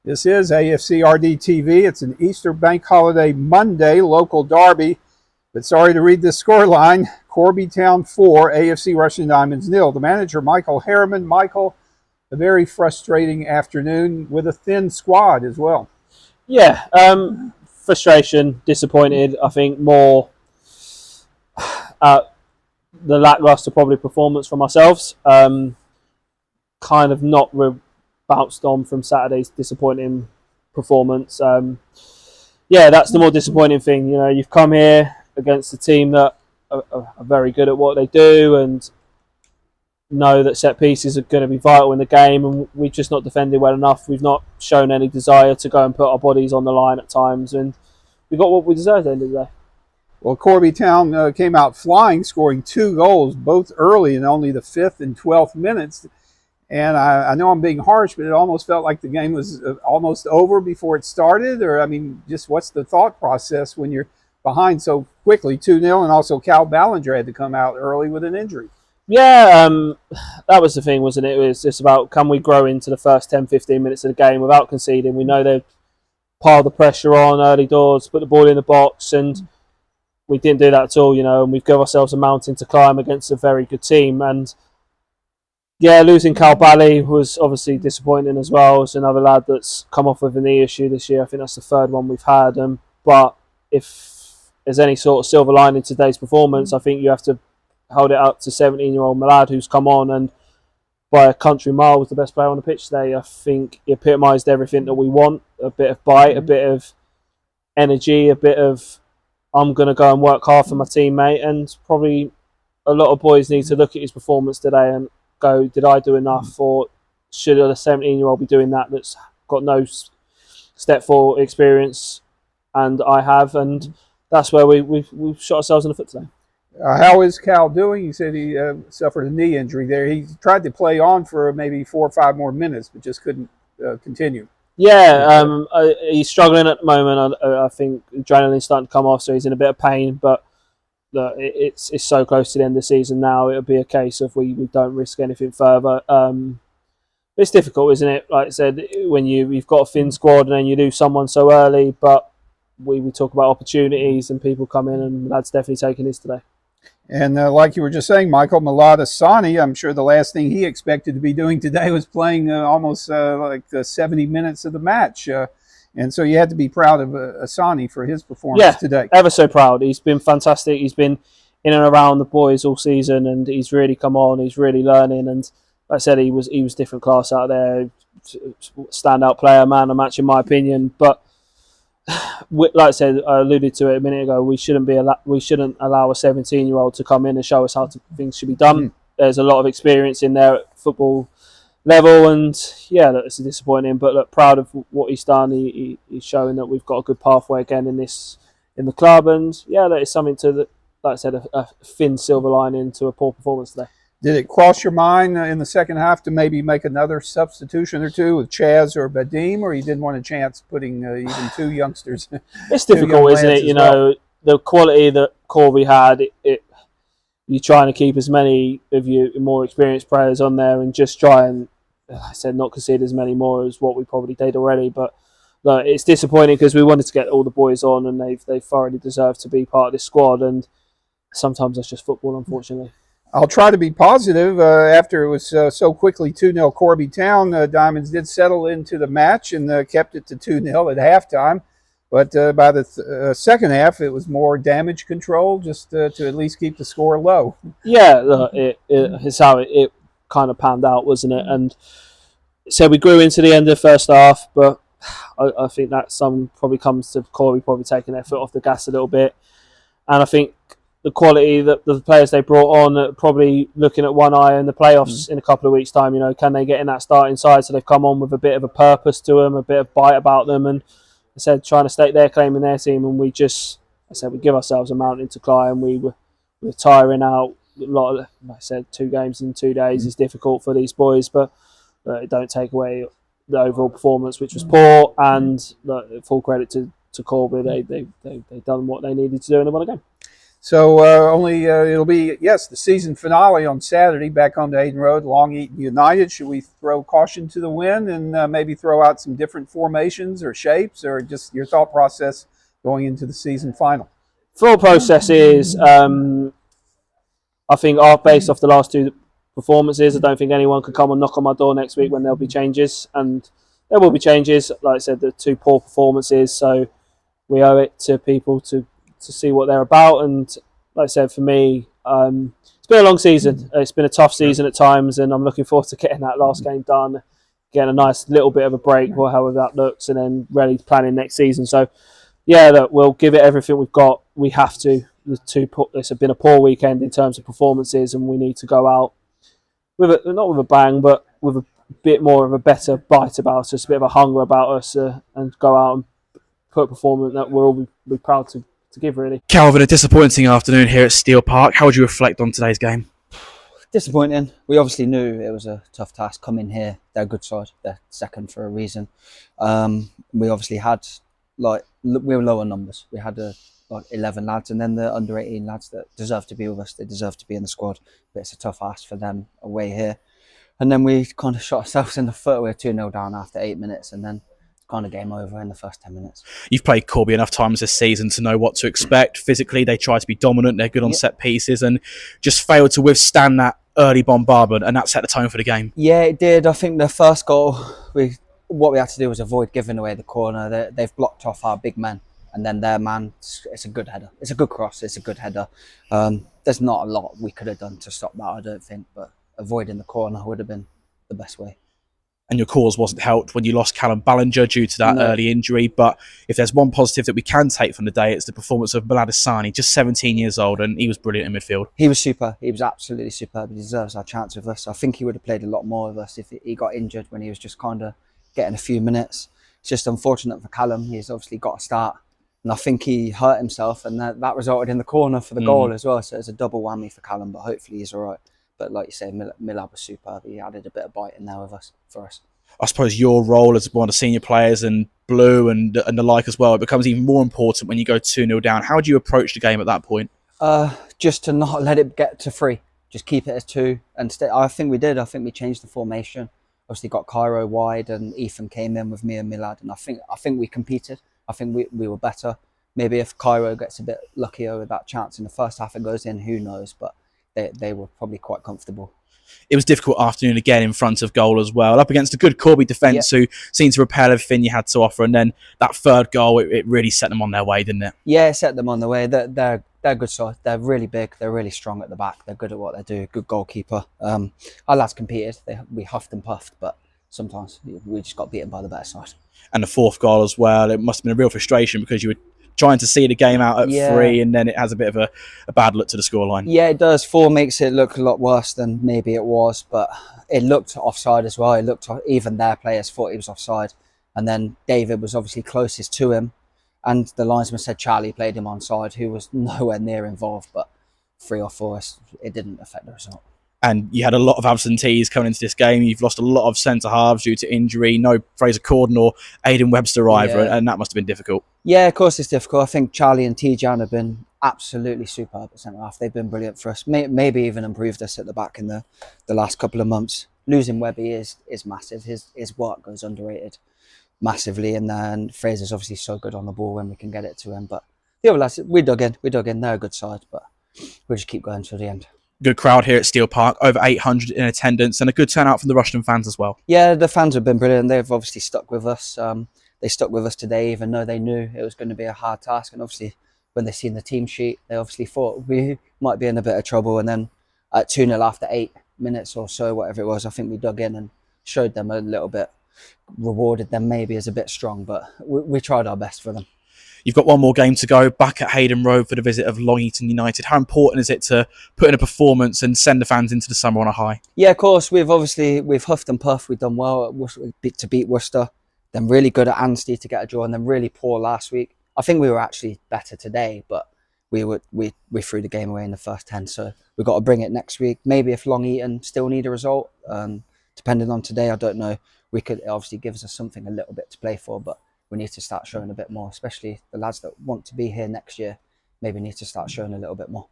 This is AFCRDTV. It's an Easter Bank Holiday Monday local derby. But sorry to read this scoreline. Corby Town 4, AFC Rushden Diamonds 0. The manager, Michael Harriman. Michael, a very frustrating afternoon with a thin squad as well. Yeah, frustration, disappointed. I think more the lackluster probably performance from ourselves. Kind of not bounced on from Saturday's disappointing performance. Yeah, that's the more disappointing thing. You know, you've come here against a team that are very good at what they do and know that set pieces are going to be vital in the game, and we've just not defended well enough. We've not shown any desire to go and put our bodies on the line at times, and we got what we deserved at the end of the day. Well, Corby Town came out flying, scoring 2 goals, both early in only the 5th and 12th minutes. And I know I'm being harsh, but it almost felt like the game was almost over before it started. Or, I mean, just what's the thought process when you're behind so quickly, 2-0, and also Cal Ballinger had to come out early with an injury. Yeah, that was the thing, wasn't it? It was just about, can we grow into the first 10, 15 minutes of the game without conceding? We know they've piled the pressure on early doors, put the ball in the box, and we didn't do that at all, you know, and we've given ourselves a mountain to climb against a very good team. And yeah, losing Cal Bally was obviously disappointing as well. It's another lad that's come off with a knee issue this year. I think that's the 3rd one we've had. But if there's any sort of silver line in today's performance, I think you have to hold it up to 17-year-old Malad, who's come on and by a country mile was the best player on the pitch today. I think he epitomised everything that we want. A bit of bite, a bit of energy, a bit of I'm going to go and work hard for my teammate. And probably a lot of boys need to look at his performance today and go, did I do enough, or should a 17-year-old be doing that that's got no step forward experience? And I have, and that's where we've shot ourselves in the foot today. How is Cal doing? He said he suffered a knee injury there. He tried to play on for maybe 4 or 5 more minutes, but just couldn't continue. Yeah, he's struggling at the moment. I think adrenaline's starting to come off, so he's in a bit of pain, but it's so close to the end of the season now. It'll be a case of we don't risk anything further. It's difficult, isn't it? Like I said, when you've got a thin squad and then you lose someone so early, but we talk about opportunities and people come in, and that's definitely taken his today. And like you were just saying, Michael, Malad Asani, I'm sure the last thing he expected to be doing today was playing almost 70 minutes of the match. And so you had to be proud of Asani for his performance today. Ever so proud. He's been fantastic. He's been in and around the boys all season, and he's really come on. He's really learning. And like I said, he was different class out there. Standout player, man, a match in my opinion. But like I said, I alluded to it a minute ago. We shouldn't allow a 17-year-old to come in and show us how things should be done. There's a lot of experience in there at football level, and yeah, it's disappointing. But look, proud of what he's done. He's showing that we've got a good pathway again in the club, and yeah, that is something to, like I said, a thin silver lining to a poor performance today. Did it cross your mind in the second half to maybe make another substitution or two with Chaz or Badim, or you didn't want a chance putting even 2 youngsters? It's difficult, isn't it? You know, the quality that Corby had, you're trying to keep as many of your more experienced players on there and just try and, I said, not concede as many more as what we probably did already. But look, it's disappointing because we wanted to get all the boys on, and they thoroughly deserve to be part of this squad. And sometimes that's just football, unfortunately. I'll try to be positive. After it was so quickly 2-0 Corby Town, Diamonds did settle into the match and kept it to 2-0 at halftime. But by the second half, it was more damage control, just to at least keep the score low. Yeah, look, it's how it kind of panned out, wasn't it? And so we grew into the end of the first half, but I think that some probably comes to Corby probably taking their foot off the gas a little bit. And I think the quality that the players they brought on, probably looking at one eye in the playoffs in a couple of weeks' time. You know, can they get in that starting side? So they've come on with a bit of a purpose to them, a bit of bite about them, and I said trying to stake their claim in their team. And we just, I said, we give ourselves a mountain to climb. We're tiring out. A lot of, like I said, 2 games in 2 days is difficult for these boys, but it don't take away the overall performance, which was poor. And full credit to Corby. They done what they needed to do, and they won a game. So it'll be, yes, the season finale on Saturday back on the Hayden Road, Long Eaton United. Should we throw caution to the wind and maybe throw out some different formations or shapes, or just your thought process going into the season final? Thought process is, I think, based off the last two performances, I don't think anyone could come and knock on my door next week when there'll be changes, and there will be changes. Like I said, the two poor performances, so we owe it to people to see what they're about. And like I said, for me, it's been a long season. It's been a tough season at times, and I'm looking forward to getting that last game done, getting a nice little bit of a break, or however that looks, and then ready planning next season. So yeah, look, we'll give it everything we've got. We have to. It's been a poor weekend in terms of performances, and we need to go out with not with a bang, but with a bit more of a better bite about us, a bit of a hunger about us, and go out and put a performance that we'll all be proud to give, really. Calvin, a disappointing afternoon here at Steel Park. How would you reflect on today's game? Disappointing. We obviously knew it was a tough task coming here. They're a good side. They're second for a reason. We obviously had, we were lower numbers. We had 11 lads, and then the under 18 lads that deserve to be with us. They deserve to be in the squad. But it's a tough ask for them away here. And then we kind of shot ourselves in the foot. We were 2-0 down after 8 minutes, and then kind of game over in the first 10 minutes. You've played Corby enough times this season to know what to expect. Physically, they try to be dominant. They're good on set pieces, and just failed to withstand that early bombardment, and that set the tone for the game. Yeah, it did. I think the first goal, what we had to do was avoid giving away the corner. They've blocked off our big men, and then their man, it's a good header. It's a good cross. It's a good header. There's not a lot we could have done to stop that, I don't think, but avoiding the corner would have been the best way. And your cause wasn't helped when you lost Callum Ballinger due to that early injury. But if there's one positive that we can take from the day, it's the performance of Maladisani, just 17 years old, and he was brilliant in midfield. He was super. He was absolutely superb. He deserves our chance with us. I think he would have played a lot more with us if he got injured when he was just kind of getting a few minutes. It's just unfortunate for Callum. He's obviously got a start, and I think he hurt himself, and that resulted in the corner for the goal as well. So it's a double whammy for Callum, but hopefully he's all right. But like you say, Milad was superb. He added a bit of bite in there with us for us. I suppose your role as one of the senior players and Blue and the like as well, it becomes even more important when you go 2-0 down. How do you approach the game at that point? Just to not let it get to 3. Just keep it as 2 and stay. I think we did. I think we changed the formation. Obviously got Cairo wide and Ethan came in with me and Milad, and I think we competed. I think we were better. Maybe if Cairo gets a bit luckier with that chance in the first half, it goes in, who knows, but they were probably quite comfortable. It was a difficult afternoon again in front of goal as well, up against a good Corby defence who seemed to repel everything you had to offer, and then that third goal, it really set them on their way, didn't it? Yeah, it set them on their way. They're a good side. They're really big. They're really strong at the back. They're good at what they do. Good goalkeeper. Our lads competed. We huffed and puffed, but sometimes we just got beaten by the better side. And the fourth goal as well, it must have been a real frustration because you were trying to see the game out at 3, and then it has a bit of a bad look to the scoreline. Yeah, it does. 4 makes it look a lot worse than maybe it was, but it looked offside as well. It looked, even their players thought he was offside. And then David was obviously closest to him, and the linesman said Charlie played him onside, who was nowhere near involved, but 3 or 4, it didn't affect the result. And you had a lot of absentees coming into this game. You've lost a lot of centre-halves due to injury. No Fraser Corden or Aidan Webster either, and that must have been difficult. Yeah, of course it's difficult. I think Charlie and Tijan have been absolutely superb at centre-half. They've been brilliant for us. Maybe even improved us at the back in the last couple of months. Losing Webby is massive. His work goes underrated massively, and then Fraser's obviously so good on the ball when we can get it to him. But the other lads, we dug in. They're a good side, but we'll just keep going to the end. Good crowd here at Steel Park, over 800 in attendance, and a good turnout from the Rushden fans as well. Yeah, the fans have been brilliant. They've obviously stuck with us. They stuck with us today, even though they knew it was going to be a hard task. And obviously, when they seen the team sheet, they obviously thought we might be in a bit of trouble. And then at 2-0 after 8 minutes or so, whatever it was, I think we dug in and showed them a little bit, rewarded them maybe as a bit strong, but we tried our best for them. You've got one more game to go, back at Hayden Road for the visit of Long Eaton United. How important is it to put in a performance and send the fans into the summer on a high? Yeah, of course. We've huffed and puffed. We've done well to beat Worcester, then really good at Anstey to get a draw, and then really poor last week. I think we were actually better today, but we threw the game away in the first 10. So we've got to bring it next week. Maybe if Long Eaton still need a result, depending on today, I don't know. It obviously gives us something a little bit to play for, but we need to start showing a bit more, especially the lads that want to be here next year. maybe need to start showing a little bit more.